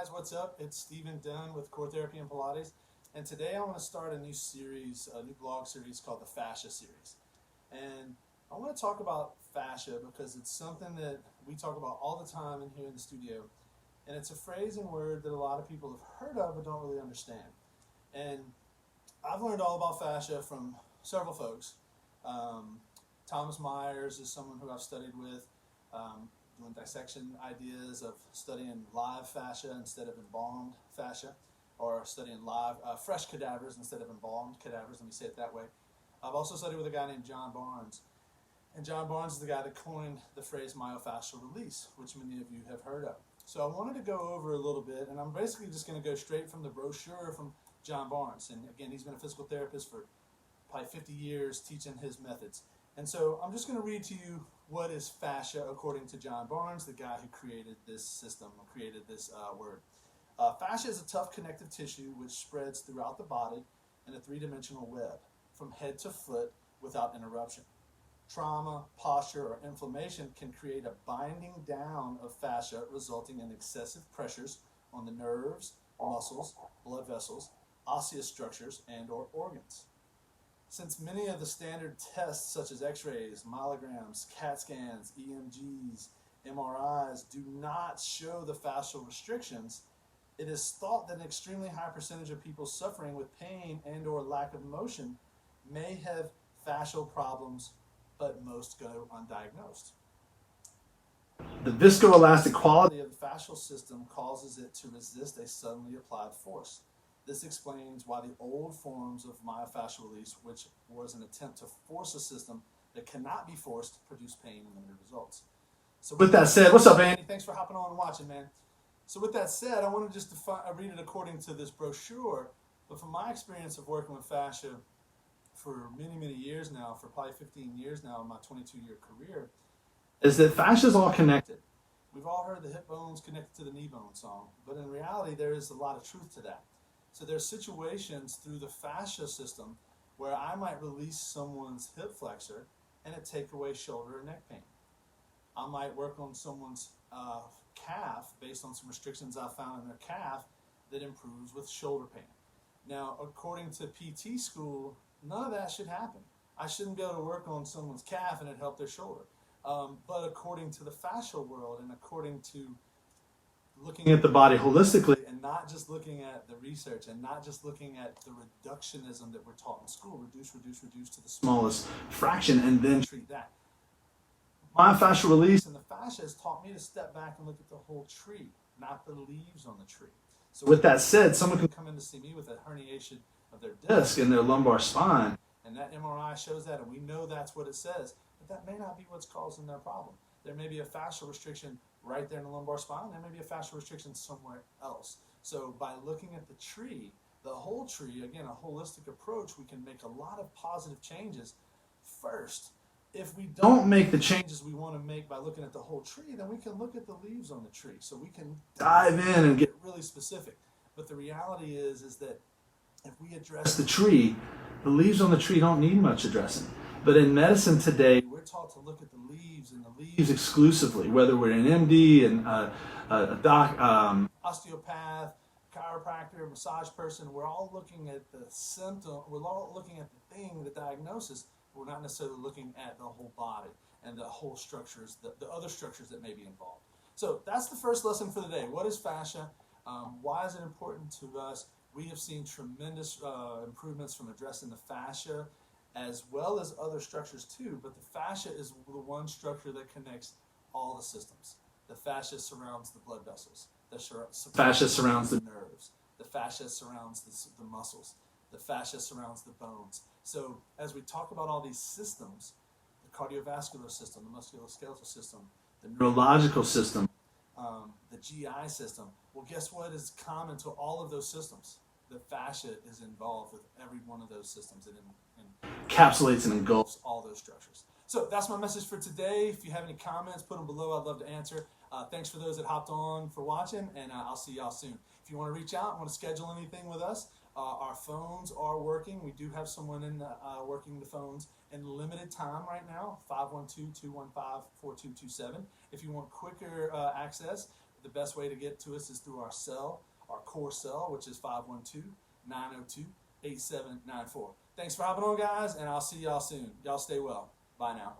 guys, what's up? It's Stephen Dunn with Core Therapy and Pilates, and today I want to start a new series, a new blog series called the Fascia Series. And I want to talk about fascia because it's something that we talk about all the time in here in the studio, and it's a phrase and word that a lot of people have heard of but don't really understand. And I've learned all about fascia from several folks. Thomas Myers is someone who I've studied with, doing dissection ideas of studying live fascia instead of embalmed fascia, or studying live fresh cadavers instead of embalmed cadavers, let me say it that way. I've also studied with a guy named John Barnes, and John Barnes is the guy that coined the phrase myofascial release, which many of you have heard of. So I wanted to go over a little bit, and I'm basically just going to go straight from the brochure from John Barnes. And again, he's been a physical therapist for probably 50 years teaching his methods. And so I'm just going to read to you what is fascia according to John Barnes, the guy who created this system, created this word. Fascia is a tough connective tissue which spreads throughout the body in a three-dimensional web, from head to foot without interruption. Trauma, posture, or inflammation can create a binding down of fascia, resulting in excessive pressures on the nerves, muscles, blood vessels, osseous structures, and/or organs. Since many of the standard tests such as x-rays, myelograms, CAT scans, EMGs, MRIs do not show the fascial restrictions, it is thought that an extremely high percentage of people suffering with pain and/or lack of motion may have fascial problems, but most go undiagnosed. The viscoelastic quality of the fascial system causes it to resist a suddenly applied force. This explains why the old forms of myofascial release, which was an attempt to force a system that cannot be forced, produce pain and limited results. So with that said, what's up, Andy? Thanks for hopping on and watching, man. So with that said, I want to just read it according to this brochure, but from my experience of working with fascia for many, many years now, for probably 15 years now in my 22-year career, is that fascia is all connected. We've all heard the hip bones connected to the knee bone song, but in reality, there is a lot of truth to that. So there's situations through the fascia system where I might release someone's hip flexor and it take away shoulder or neck pain. I might work on someone's calf based on some restrictions I found in their calf that improves with shoulder pain. Now, according to PT school, none of that should happen. I shouldn't be able to work on someone's calf and it help their shoulder. But according to the fascial world and according to looking at the body holistically and not just looking at the research and not just looking at the reductionism that we're taught in school, reduce to the smallest fraction and then treat that. Myofascial release and the fascia has taught me to step back and look at the whole tree, not the leaves on the tree. So with that said, someone can come in to see me with a herniation of their disc in their lumbar spine, and that MRI shows that, and we know that's what it says, but that may not be what's causing their problem. There may be a fascial restriction right there in the lumbar spine. There may be a fascial restriction somewhere else. So by looking at the tree, the whole tree, again, a holistic approach, we can make a lot of positive changes first. If we don't make the changes we want to make by looking at the whole tree, then we can look at the leaves on the tree. So we can dive in and get really specific. But the reality is that if we address the tree, the leaves on the tree don't need much addressing. But in medicine today, we're taught to look at the leaves and the leaves exclusively, whether we're an MD and a doc, osteopath, chiropractor, massage person. We're all looking at the symptom. We're all looking at the thing, the diagnosis. We're not necessarily looking at the whole body and the whole structures, the other structures that may be involved. So that's the first lesson for the day. What is fascia? Why is it important to us? We have seen tremendous improvements from addressing the fascia as well as other structures too, but the fascia is the one structure that connects all the systems. The fascia surrounds the blood vessels. The fascia surrounds the nerves. The fascia surrounds the muscles. The fascia surrounds the bones. So as we talk about all these systems, the cardiovascular system, the musculoskeletal system, the neurological system, the GI system, well, guess what is common to all of those systems? The fascia is involved with every one of those systems and encapsulates and engulfs all those structures. So that's my message for today. If you have any comments, put them below. I'd love to answer. Thanks for those that hopped on for watching, and I'll see y'all soon. If you want to reach out, want to schedule anything with us, our phones are working. We do have someone in working the phones in limited time right now, 512-215-4227. If you want quicker access, the best way to get to us is through our cell, our core cell, which is 512-902-8794. Thanks for hopping on, guys, and I'll see y'all soon. Y'all stay well. Bye now.